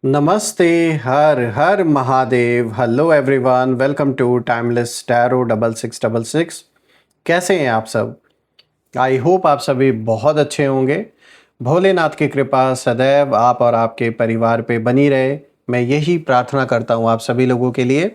नमस्ते, हर हर Mahadev. Hello everyone, welcome to Timeless Tarot 6666। कैसे हैं आप सब? आई होप आप सभी बहुत अच्छे होंगे। भोलेनाथ की कृपा सदैव आप और आपके परिवार पे बनी रहे, मैं यही प्रार्थना करता हूँ आप सभी लोगों के लिए।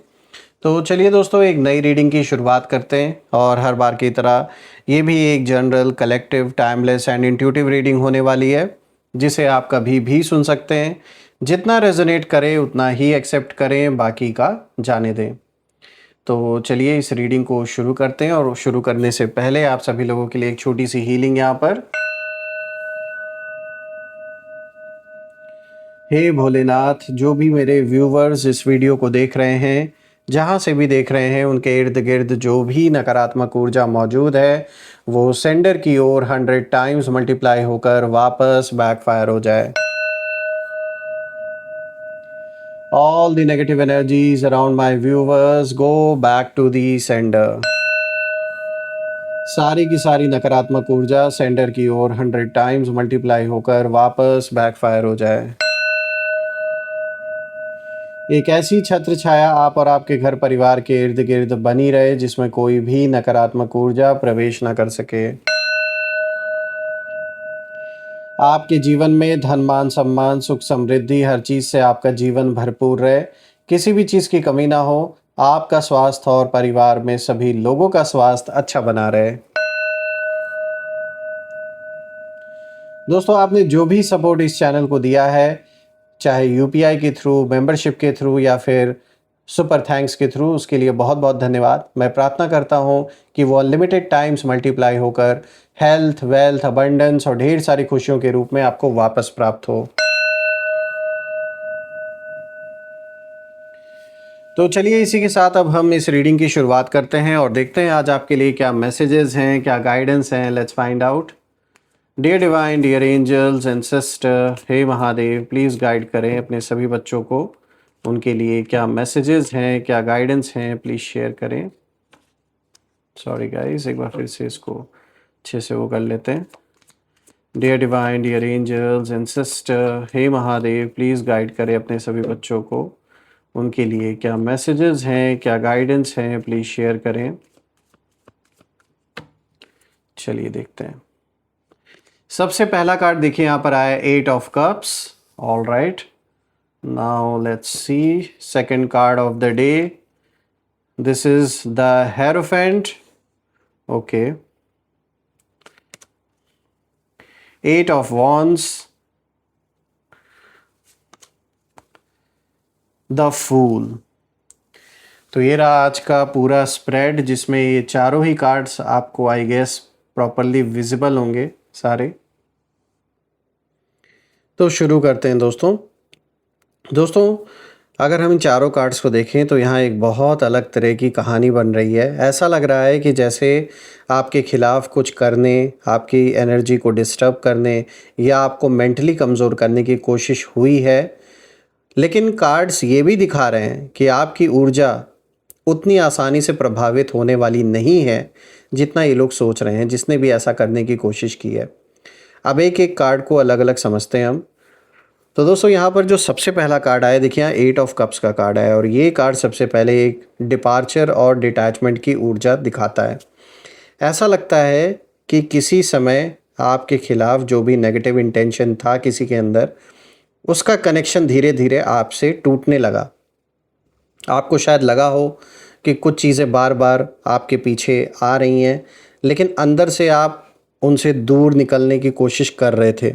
तो चलिए दोस्तों, एक नई रीडिंग की शुरुआत करते हैं और हर बार की तरह ये भी एक general, collective, timeless and intuitive reading होने वाली है, जिसे आप कभी भी सुन सकते हैं। जितना रेजोनेट करे उतना ही एक्सेप्ट करें, बाकी का जाने दें। तो चलिए इस रीडिंग को शुरू करते हैं, और शुरू करने से पहले आप सभी लोगों के लिए एक छोटी सी हीलिंग यहाँ पर। हे भोलेनाथ, जो भी मेरे व्यूवर्स इस वीडियो को देख रहे हैं, जहाँ से भी देख रहे हैं, उनके इर्द गिर्द जो भी नकारात्मक ऊर्जा मौजूद है वो सेंडर की ओर 100 टाइम्स मल्टीप्लाई होकर वापस बैकफायर हो जाए। All the negative energies around my viewers go back to the sender. सारी की सारी नकारात्मक ऊर्जा सेंडर की ओर 100 टाइम्स मल्टीप्लाई होकर वापस बैकफायर हो जाए। एक ऐसी छत्र छाया आप और आपके घर परिवार के इर्द गिर्द बनी रहे, जिसमें कोई भी नकारात्मक ऊर्जा प्रवेश न कर सके। आपके जीवन में धन, मान, सम्मान, सुख, समृद्धि, हर चीज से आपका जीवन भरपूर रहे, किसी भी चीज की कमी ना हो। आपका स्वास्थ्य और परिवार में सभी लोगों का स्वास्थ्य अच्छा बना रहे। दोस्तों, आपने जो भी सपोर्ट इस चैनल को दिया है, चाहे यूपीआई के थ्रू, मेंबरशिप के थ्रू या फिर सुपर थैंक्स के थ्रू, उसके लिए बहुत बहुत धन्यवाद। मैं प्रार्थना करता हूँ कि वो अनलिमिटेड टाइम्स मल्टीप्लाई होकर हेल्थ, वेल्थ, अबंडेंस और ढेर सारी खुशियों के रूप में आपको वापस प्राप्त हो। तो चलिए इसी के साथ अब हम इस रीडिंग की शुरुआत करते हैं और देखते हैं आज आपके लिए क्या मैसेजेस हैं, क्या गाइडेंस हैं। Let's find out. Dear divine, dear angels and sister, हे महादेव, प्लीज़ गाइड करें अपने सभी बच्चों को। उनके लिए क्या मैसेजेस हैं, क्या गाइडेंस हैं, प्लीज़ शेयर करें। सॉरी गाइस, एक बार फिर से इसको अच्छे से वो कर लेते हैं। Dear divine, dear angels and sister, हे महादेव, प्लीज़ गाइड करें अपने सभी बच्चों को। उनके लिए क्या मैसेजेस हैं, क्या गाइडेंस हैं, प्लीज़ शेयर करें। चलिए देखते हैं। सबसे पहला कार्ड देखिए यहाँ पर आया 8 of cups. All right, now let's see second card of the day. This is the hierophant. Okay, 8 of wands, the fool. तो ये रहा आज का पूरा स्प्रेड, जिसमें ये चारों ही कार्ड्स आपको आई गेस प्रॉपरली विजिबल होंगे सारे। तो शुरू करते हैं दोस्तों, अगर हम इन चारों कार्ड्स को देखें तो यहाँ एक बहुत अलग तरह की कहानी बन रही है। ऐसा लग रहा है कि जैसे आपके खिलाफ कुछ करने, आपकी एनर्जी को डिस्टर्ब करने या आपको मेंटली कमज़ोर करने की कोशिश हुई है। लेकिन कार्ड्स ये भी दिखा रहे हैं कि आपकी ऊर्जा उतनी आसानी से प्रभावित होने वाली नहीं है जितना ये लोग सोच रहे हैं, जिसने भी ऐसा करने की कोशिश की है। अब एक एक कार्ड को अलग अलग समझते हैं हम। तो दोस्तों, यहाँ पर जो सबसे पहला कार्ड आया, देखिए यहाँ 8 ऑफ कप्स का कार्ड है, और ये कार्ड सबसे पहले एक डिपार्चर और डिटैचमेंट की ऊर्जा दिखाता है। ऐसा लगता है कि किसी समय आपके खिलाफ जो भी नेगेटिव इंटेंशन था किसी के अंदर, उसका कनेक्शन धीरे धीरे आपसे टूटने लगा। आपको शायद लगा हो कि कुछ चीज़ें बार बार आपके पीछे आ रही हैं, लेकिन अंदर से आप उनसे दूर निकलने की कोशिश कर रहे थे।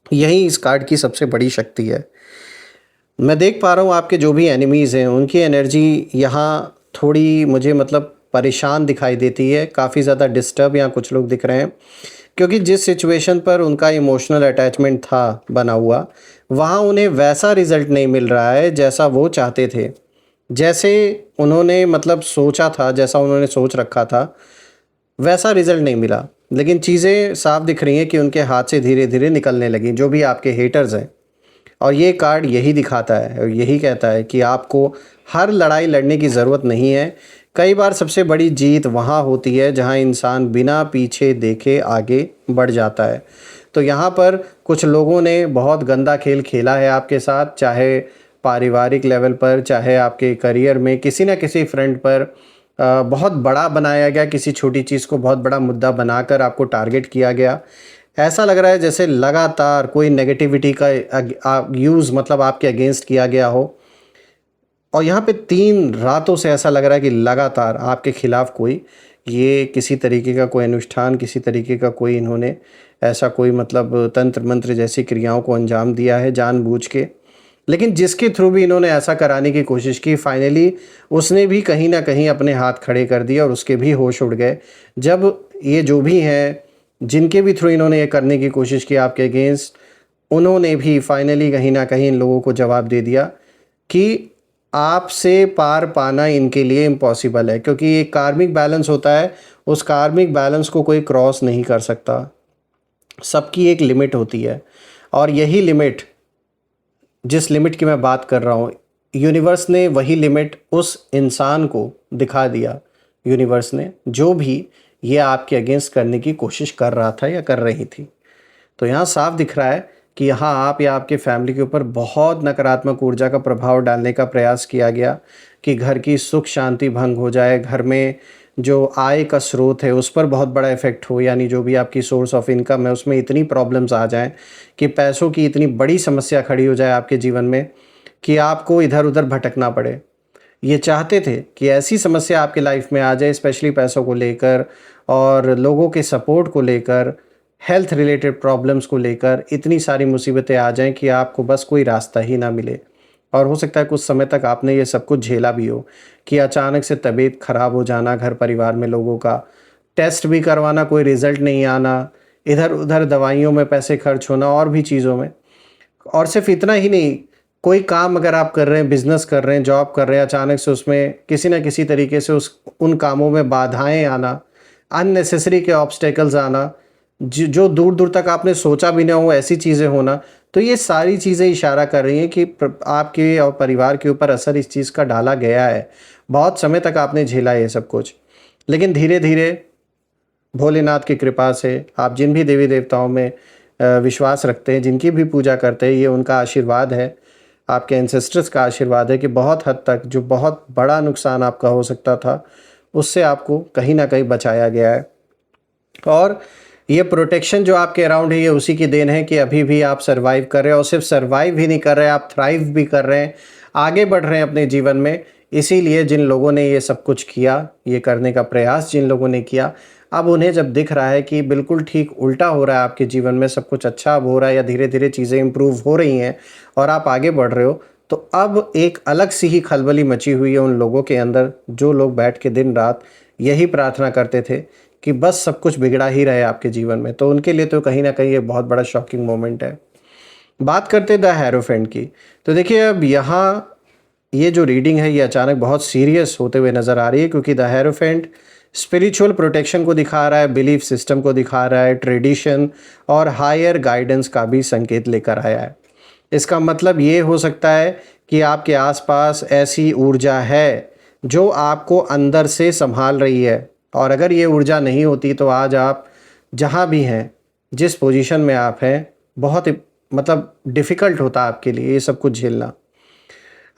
यही इस कार्ड की सबसे बड़ी शक्ति है। मैं देख पा रहा हूँ आपके जो भी एनिमीज़ हैं, उनकी एनर्जी यहाँ थोड़ी मुझे मतलब परेशान दिखाई देती है, काफ़ी ज़्यादा डिस्टर्ब यहाँ कुछ लोग दिख रहे हैं, क्योंकि जिस सिचुएशन पर उनका इमोशनल अटैचमेंट था बना हुआ, वहाँ उन्हें वैसा रिज़ल्ट नहीं मिल रहा है जैसा वो चाहते थे, जैसे उन्होंने मतलब सोचा था, जैसा उन्होंने सोच रखा था, वैसा रिज़ल्ट नहीं मिला। लेकिन चीज़ें साफ दिख रही हैं कि उनके हाथ से धीरे धीरे निकलने लगी, जो भी आपके हेटर्स हैं। और ये कार्ड यही दिखाता है और यही कहता है कि आपको हर लड़ाई लड़ने की ज़रूरत नहीं है। कई बार सबसे बड़ी जीत वहाँ होती है जहाँ इंसान बिना पीछे देखे आगे बढ़ जाता है। तो यहाँ पर कुछ लोगों ने बहुत गंदा खेल खेला है आपके साथ, चाहे पारिवारिक लेवल पर, चाहे आपके करियर में, किसी न किसी फ्रंट पर बहुत बड़ा बनाया गया, किसी छोटी चीज़ को बहुत बड़ा मुद्दा बनाकर आपको टारगेट किया गया। ऐसा लग रहा है जैसे लगातार कोई नेगेटिविटी का यूज़ मतलब आपके अगेंस्ट किया गया हो, और यहाँ पे 3 रातों से ऐसा लग रहा है कि लगातार आपके खिलाफ कोई ये किसी तरीके का कोई अनुष्ठान, किसी तरीके का कोई इन्होंने ऐसा कोई मतलब तंत्र मंत्र जैसी क्रियाओं को अंजाम दिया है जानबूझ के। लेकिन जिसके थ्रू भी इन्होंने ऐसा कराने की कोशिश की, फाइनली उसने भी कहीं ना कहीं अपने हाथ खड़े कर दिए और उसके भी होश उड़ गए। जब ये जो भी हैं, जिनके भी थ्रू इन्होंने ये करने की कोशिश की आपके अगेंस्ट, उन्होंने भी फाइनली कहीं ना कहीं इन लोगों को जवाब दे दिया कि आपसे पार पाना इनके लिए इम्पॉसिबल है, क्योंकि एक कार्मिक बैलेंस होता है, उस कार्मिक बैलेंस को कोई क्रॉस नहीं कर सकता। सबकी एक लिमिट होती है, और यही लिमिट, जिस लिमिट की मैं बात कर रहा हूँ, यूनिवर्स ने वही लिमिट उस इंसान को दिखा दिया। यूनिवर्स ने, जो भी ये आपके अगेंस्ट करने की कोशिश कर रहा था या कर रही थी। तो यहाँ साफ दिख रहा है कि यहाँ आप या आपके फैमिली के ऊपर बहुत नकारात्मक ऊर्जा का प्रभाव डालने का प्रयास किया गया कि घर की सुख शांति भंग हो जाए, घर में जो आय का स्रोत है उस पर बहुत बड़ा इफ़ेक्ट हो, यानी जो भी आपकी सोर्स ऑफ इनकम है उसमें इतनी प्रॉब्लम्स आ जाएं कि पैसों की इतनी बड़ी समस्या खड़ी हो जाए आपके जीवन में कि आपको इधर उधर भटकना पड़े। ये चाहते थे कि ऐसी समस्या आपके लाइफ में आ जाए, स्पेशली पैसों को लेकर और लोगों के सपोर्ट को लेकर, हेल्थ रिलेटेड प्रॉब्लम्स को लेकर इतनी सारी मुसीबतें आ जाएं कि आपको बस कोई रास्ता ही ना मिले। और हो सकता है कुछ समय तक आपने ये सब कुछ झेला भी हो कि अचानक से तबीयत ख़राब हो जाना, घर परिवार में लोगों का टेस्ट भी करवाना, कोई रिज़ल्ट नहीं आना, इधर उधर दवाइयों में पैसे खर्च होना और भी चीज़ों में। और सिर्फ इतना ही नहीं, कोई काम अगर आप कर रहे हैं, बिज़नेस कर रहे हैं, जॉब कर रहे हैं, अचानक से उसमें किसी न किसी तरीके से उन कामों में बाधाएं आना, अननेसेसरी के ऑब्स्टेकल्स आना, जो दूर दूर तक आपने सोचा भी ना हो ऐसी चीज़ें होना। तो ये सारी चीज़ें इशारा कर रही हैं कि आपके और परिवार के ऊपर असर इस चीज़ का डाला गया है। बहुत समय तक आपने झेला ये सब कुछ, लेकिन धीरे धीरे भोलेनाथ की कृपा से, आप जिन भी देवी देवताओं में विश्वास रखते हैं, जिनकी भी पूजा करते हैं, ये उनका आशीर्वाद है, आपके एंसेस्टर्स का आशीर्वाद है कि बहुत हद तक जो बहुत बड़ा नुकसान आपका हो सकता था उससे आपको कहीं ना कहीं बचाया गया है। और ये प्रोटेक्शन जो आपके अराउंड है, ये उसी की देन है कि अभी भी आप सर्वाइव कर रहे हैं, और सिर्फ सर्वाइव ही नहीं कर रहे हैं, आप थ्राइव भी कर रहे हैं, आगे बढ़ रहे हैं अपने जीवन में। इसीलिए जिन लोगों ने ये सब कुछ किया, ये करने का प्रयास जिन लोगों ने किया, अब उन्हें जब दिख रहा है कि बिल्कुल ठीक उल्टा हो रहा है आपके जीवन में, सब कुछ अच्छा अब हो रहा है या धीरे धीरे चीज़ें इम्प्रूव हो रही हैं और आप आगे बढ़ रहे हो, तो अब एक अलग सी ही खलबली मची हुई है उन लोगों के अंदर, जो लोग बैठ के दिन रात यही प्रार्थना करते थे कि बस सब कुछ बिगड़ा ही रहे आपके जीवन में। तो उनके लिए तो कहीं ना कहीं ये बहुत बड़ा शॉकिंग मोमेंट है। बात करते द हेरोफेंट की, तो देखिए अब यहाँ ये जो रीडिंग है ये अचानक बहुत सीरियस होते हुए नज़र आ रही है, क्योंकि द हेरोफेंट स्पिरिचुअल प्रोटेक्शन को दिखा रहा है, बिलीफ सिस्टम को दिखा रहा है, ट्रेडिशन और हायर गाइडेंस का भी संकेत लेकर आया है। इसका मतलब ये हो सकता है कि आपके आसपास ऐसी ऊर्जा है जो आपको अंदर से संभाल रही है, और अगर ये ऊर्जा नहीं होती तो आज आप जहाँ भी हैं, जिस पोजीशन में आप हैं, बहुत मतलब डिफ़िकल्ट होता आपके लिए ये सब कुछ झेलना।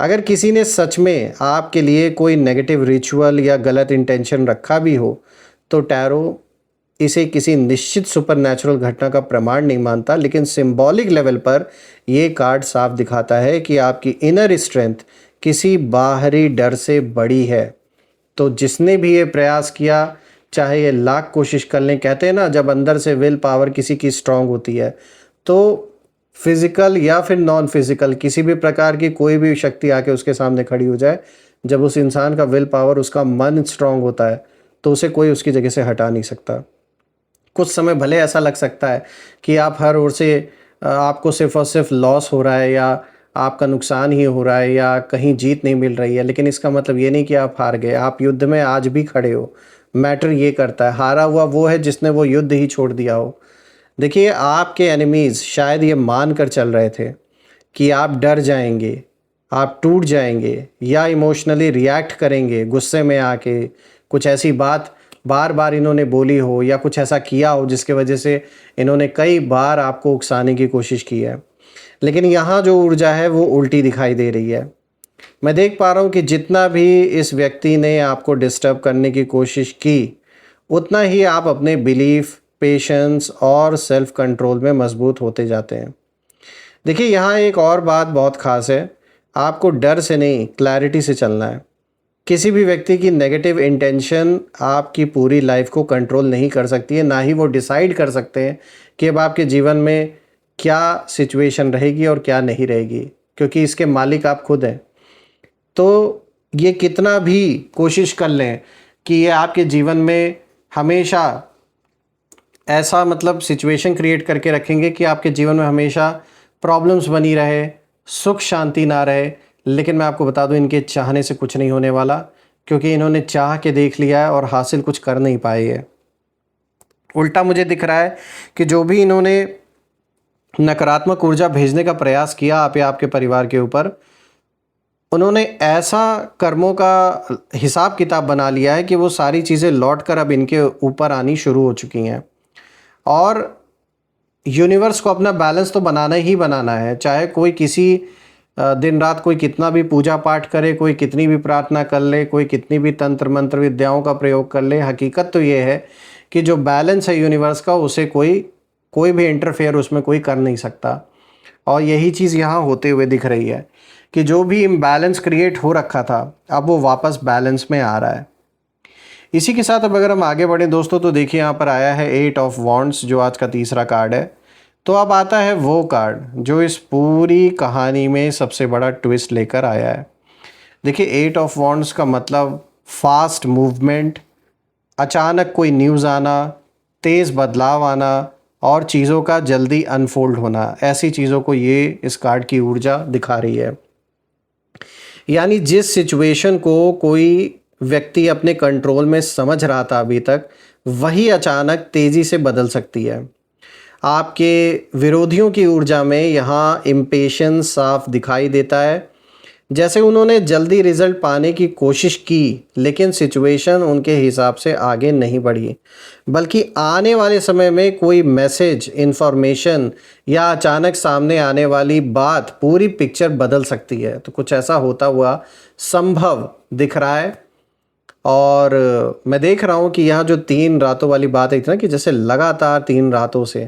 अगर किसी ने सच में आपके लिए कोई नेगेटिव रिचुअल या गलत इंटेंशन रखा भी हो, तो टैरो इसे किसी निश्चित सुपरनैचुरल घटना का प्रमाण नहीं मानता, लेकिन सिंबॉलिक लेवल पर ये कार्ड साफ दिखाता है कि आपकी इनर स्ट्रेंथ किसी बाहरी डर से बड़ी है। तो जिसने भी ये प्रयास किया, चाहे ये लाख कोशिश कर लें, कहते हैं ना जब अंदर से विल पावर किसी की स्ट्रांग होती है, तो फिज़िकल या फिर नॉन फिज़िकल किसी भी प्रकार की कोई भी शक्ति आके उसके सामने खड़ी हो जाए, जब उस इंसान का विल पावर, उसका मन स्ट्रांग होता है, तो उसे कोई उसकी जगह से हटा नहीं सकता। कुछ समय भले ऐसा लग सकता है कि आप हर ओर से आपको सिर्फ़ और सिर्फ लॉस हो रहा है या आपका नुकसान ही हो रहा है या कहीं जीत नहीं मिल रही है, लेकिन इसका मतलब ये नहीं कि आप हार गए। आप युद्ध में आज भी खड़े हो। मैटर ये करता है, हारा हुआ वो है जिसने वो युद्ध ही छोड़ दिया हो। देखिए, आपके एनिमीज़ शायद ये मान कर चल रहे थे कि आप डर जाएंगे, आप टूट जाएंगे या इमोशनली रिएक्ट करेंगे गुस्से में आके, कुछ ऐसी बात बार बार इन्होंने बोली हो या कुछ ऐसा किया हो जिसके वजह से इन्होंने कई बार आपको उकसाने की कोशिश की है। लेकिन यहाँ जो ऊर्जा है वो उल्टी दिखाई दे रही है। मैं देख पा रहा हूँ कि जितना भी इस व्यक्ति ने आपको डिस्टर्ब करने की कोशिश की, उतना ही आप अपने बिलीफ, पेशेंस और सेल्फ कंट्रोल में मजबूत होते जाते हैं। देखिए, यहाँ एक और बात बहुत ख़ास है, आपको डर से नहीं, क्लैरिटी से चलना है। किसी भी व्यक्ति की नेगेटिव इंटेंशन आपकी पूरी लाइफ को कंट्रोल नहीं कर सकती है, ना ही वो डिसाइड कर सकते हैं कि अब आपके जीवन में क्या सिचुएशन रहेगी और क्या नहीं रहेगी, क्योंकि इसके मालिक आप खुद हैं। तो ये कितना भी कोशिश कर लें कि ये आपके जीवन में हमेशा ऐसा सिचुएशन क्रिएट करके रखेंगे कि आपके जीवन में हमेशा प्रॉब्लम्स बनी रहे, सुख शांति ना रहे, लेकिन मैं आपको बता दूं, इनके चाहने से कुछ नहीं होने वाला, क्योंकि इन्होंने चाह के देख लिया है और हासिल कुछ कर नहीं पाए है। उल्टा मुझे दिख रहा है कि जो भी इन्होंने नकारात्मक ऊर्जा भेजने का प्रयास किया आप या आपके परिवार के ऊपर, उन्होंने ऐसा कर्मों का हिसाब किताब बना लिया है कि वो सारी चीज़ें लौट कर अब इनके ऊपर आनी शुरू हो चुकी हैं। और यूनिवर्स को अपना बैलेंस तो बनाना ही बनाना है, चाहे कोई किसी दिन रात कोई कितना भी पूजा पाठ करे, कोई कितनी भी प्रार्थना कर ले, कोई कितनी भी तंत्र मंत्र विद्याओं का प्रयोग कर ले। हकीकत तो ये है कि जो बैलेंस है यूनिवर्स का, उसे कोई भी इंटरफेयर उसमें कोई कर नहीं सकता। और यही चीज़ यहाँ होते हुए दिख रही है कि जो भी इम्बैलेंस क्रिएट हो रखा था, अब वो वापस बैलेंस में आ रहा है। इसी के साथ अब अगर हम आगे बढ़ें दोस्तों, तो देखिए यहाँ पर आया है 8 ऑफ वॉन्ड्स, जो आज का तीसरा कार्ड है। तो अब आता है वो कार्ड जो इस पूरी कहानी में सबसे बड़ा ट्विस्ट लेकर आया है। देखिए, 8 ऑफ वॉन्ड्स का मतलब फास्ट मूवमेंट, अचानक कोई न्यूज़ आना, तेज़ बदलाव आना और चीज़ों का जल्दी अनफोल्ड होना, ऐसी चीज़ों को ये इस कार्ड की ऊर्जा दिखा रही है। यानी जिस सिचुएशन को कोई व्यक्ति अपने कंट्रोल में समझ रहा था अभी तक, वही अचानक तेज़ी से बदल सकती है। आपके विरोधियों की ऊर्जा में यहाँ इम्पेशंस साफ दिखाई देता है, जैसे उन्होंने जल्दी रिजल्ट पाने की कोशिश की, लेकिन सिचुएशन उनके हिसाब से आगे नहीं बढ़ी, बल्कि आने वाले समय में कोई मैसेज, इन्फॉर्मेशन या अचानक सामने आने वाली बात पूरी पिक्चर बदल सकती है। तो कुछ ऐसा होता हुआ संभव दिख रहा है। और मैं देख रहा हूँ कि यहाँ जो 3 रातों वाली बात है ना, कि जैसे लगातार 3 रातों से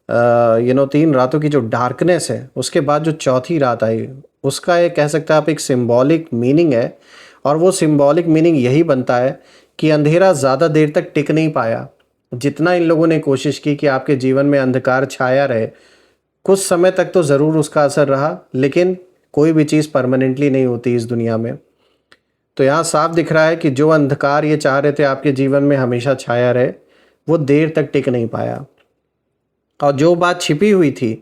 3 रातों की जो डार्कनेस है, उसके बाद जो चौथी रात आई, उसका ये कह सकते हैं आप एक सिंबॉलिक मीनिंग है। और वो सिंबॉलिक मीनिंग यही बनता है कि अंधेरा ज़्यादा देर तक टिक नहीं पाया। जितना इन लोगों ने कोशिश की कि आपके जीवन में अंधकार छाया रहे, कुछ समय तक तो ज़रूर उसका असर रहा, लेकिन कोई भी चीज़ परमानेंटली नहीं होती इस दुनिया में। तो यहाँ साफ दिख रहा है कि जो अंधकार ये चाह रहे थे आपके जीवन में हमेशा छाया रहे, वो देर तक टिक नहीं पाया। और जो बात छिपी हुई थी,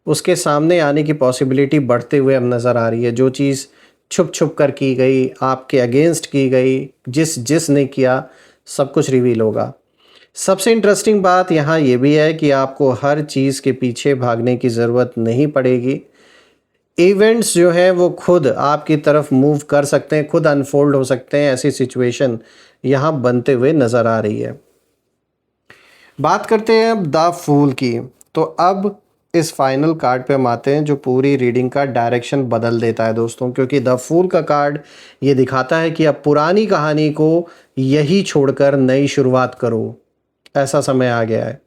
उसके सामने आने की पॉसिबिलिटी बढ़ते हुए अब नज़र आ रही है। जो चीज़ छुप छुप कर की गई, आपके अगेंस्ट की गई, जिसने किया, सब कुछ रिवील होगा। सबसे इंटरेस्टिंग बात यहाँ ये भी है कि आपको हर चीज़ के पीछे भागने की ज़रूरत नहीं पड़ेगी। इवेंट्स जो हैं वो खुद आपकी तरफ मूव कर सकते हैं, खुद अनफोल्ड हो सकते हैं। ऐसी सिचुएशन यहाँ बनते हुए नज़र आ रही है। बात करते हैं अब द फूल की। तो अब इस फाइनल कार्ड पे हम आते हैं जो पूरी रीडिंग का डायरेक्शन बदल देता है दोस्तों, क्योंकि द फूल का कार्ड ये दिखाता है कि अब पुरानी कहानी को यही छोड़कर नई शुरुआत करो, ऐसा समय आ गया है।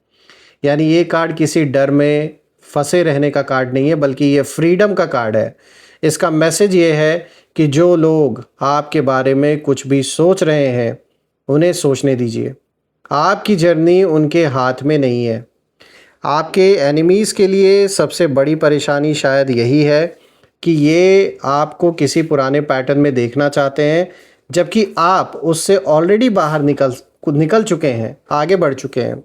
यानी ये कार्ड किसी डर में फंसे रहने का कार्ड नहीं है, बल्कि ये फ्रीडम का कार्ड है। इसका मैसेज ये है कि जो लोग आपके बारे में कुछ भी सोच रहे हैं, उन्हें सोचने दीजिए। आपकी जर्नी उनके हाथ में नहीं है। आपके एनिमीज़ के लिए सबसे बड़ी परेशानी शायद यही है कि ये आपको किसी पुराने पैटर्न में देखना चाहते हैं, जबकि आप उससे ऑलरेडी बाहर निकल चुके हैं, आगे बढ़ चुके हैं।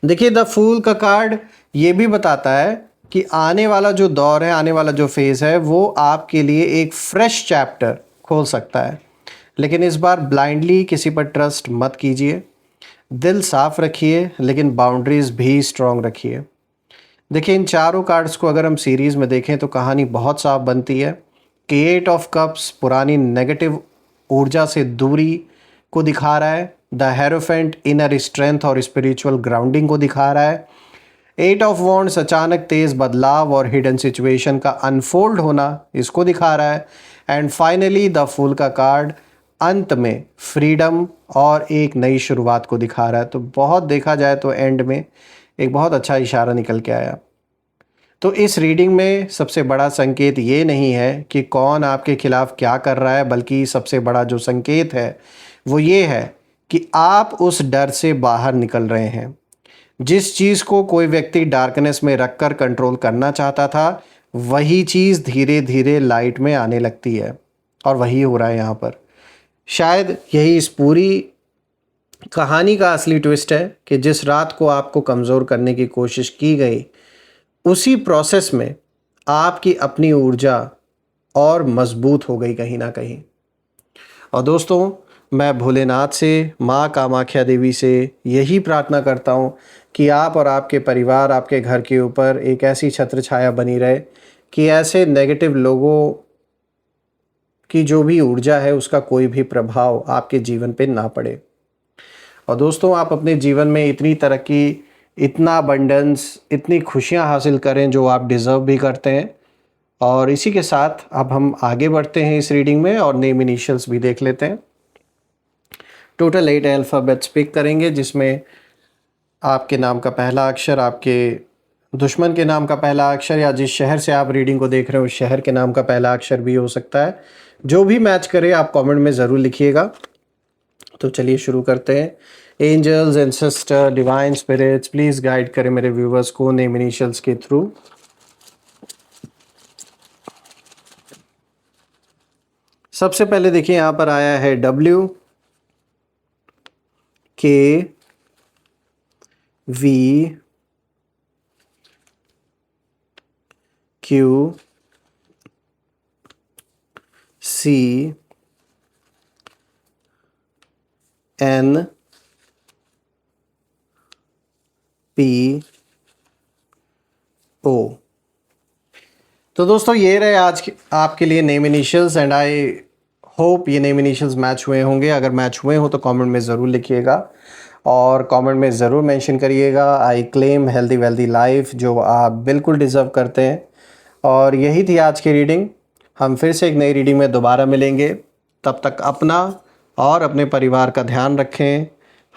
देखिए, द फूल का कार्ड ये भी बताता है कि आने वाला जो दौर है, आने वाला जो फेज़ है, वो आपके लिए एक फ्रेश चैप्टर खोल सकता है। लेकिन इस बार ब्लाइंडली किसी पर ट्रस्ट मत कीजिए। दिल साफ रखिए, लेकिन बाउंड्रीज़ भी स्ट्रॉन्ग रखिए। देखिए, इन चारों कार्ड्स को अगर हम सीरीज़ में देखें तो कहानी बहुत साफ बनती है कि 8 ऑफ कप्स पुरानी नेगेटिव ऊर्जा से दूरी को दिखा रहा है, द हेरोफेंट इनर स्ट्रेंथ और स्पिरिचुअल ग्राउंडिंग को दिखा रहा है। 8 ऑफ वॉन्ड्स अचानक तेज बदलाव और हिडन सिचुएशन का अनफोल्ड होना इसको दिखा रहा है। एंड फाइनली द फूल का कार्ड अंत में फ्रीडम और एक नई शुरुआत को दिखा रहा है। तो बहुत देखा जाए तो एंड में एक बहुत अच्छा इशारा निकल के आया। तो इस रीडिंग में सबसे बड़ा संकेत ये नहीं है कि कौन आपके खिलाफ क्या कर रहा है, बल्कि सबसे बड़ा जो संकेत है वो ये है कि आप उस डर से बाहर निकल रहे हैं। जिस चीज़ को कोई व्यक्ति डार्कनेस में रखकर कंट्रोल करना चाहता था, वही चीज़ धीरे धीरे लाइट में आने लगती है, और वही हो रहा है यहाँ पर। शायद यही इस पूरी कहानी का असली ट्विस्ट है कि जिस रात को आपको कमज़ोर करने की कोशिश की गई, उसी प्रोसेस में आपकी अपनी ऊर्जा और मजबूत हो गई कहीं ना कहीं। और दोस्तों, मैं भोलेनाथ से, माँ कामाख्या देवी से यही प्रार्थना करता हूँ कि आप और आपके परिवार, आपके घर के ऊपर एक ऐसी छत्र छाया बनी रहे कि ऐसे नेगेटिव लोगों की जो भी ऊर्जा है उसका कोई भी प्रभाव आपके जीवन पे ना पड़े। और दोस्तों, आप अपने जीवन में इतनी तरक्की, इतना अबंडेंस, इतनी खुशियाँ हासिल करें जो आप डिज़र्व भी करते हैं। और इसी के साथ अब हम आगे बढ़ते हैं इस रीडिंग में और नेम इनिशियल्स भी देख लेते हैं। टोटल 8 अल्फ़ाबेट्स पिक करेंगे, जिसमें आपके नाम का पहला अक्षर, आपके दुश्मन के नाम का पहला अक्षर, या जिस शहर से आप रीडिंग को देख रहे हो उस शहर के नाम का पहला अक्षर भी हो सकता है। जो भी मैच करे आप कमेंट में ज़रूर लिखिएगा। तो चलिए शुरू करते हैं। Angels, ancestor, divine spirits, please guide करें मेरे व्यूवर्स को नेम इनिशियल्स के थ्रू। सबसे पहले देखिए यहाँ पर आया है W, K, V, Q, C, N, P, O। तो दोस्तों, ये रहे आज आपके लिए name initials, and I hope ये नेम इनिशियल्स मैच हुए होंगे। अगर मैच हुए हो तो कमेंट में ज़रूर लिखिएगा, और कमेंट में ज़रूर मेंशन करिएगा I claim healthy wealthy life, जो आप बिल्कुल डिज़र्व करते हैं। और यही थी आज की रीडिंग। हम फिर से एक नई रीडिंग में दोबारा मिलेंगे। तब तक अपना और अपने परिवार का ध्यान रखें।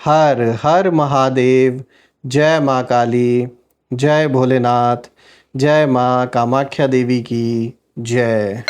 हर हर महादेव। जय माँ काली, जय भोलेनाथ, जय माँ कामाख्या देवी की जय।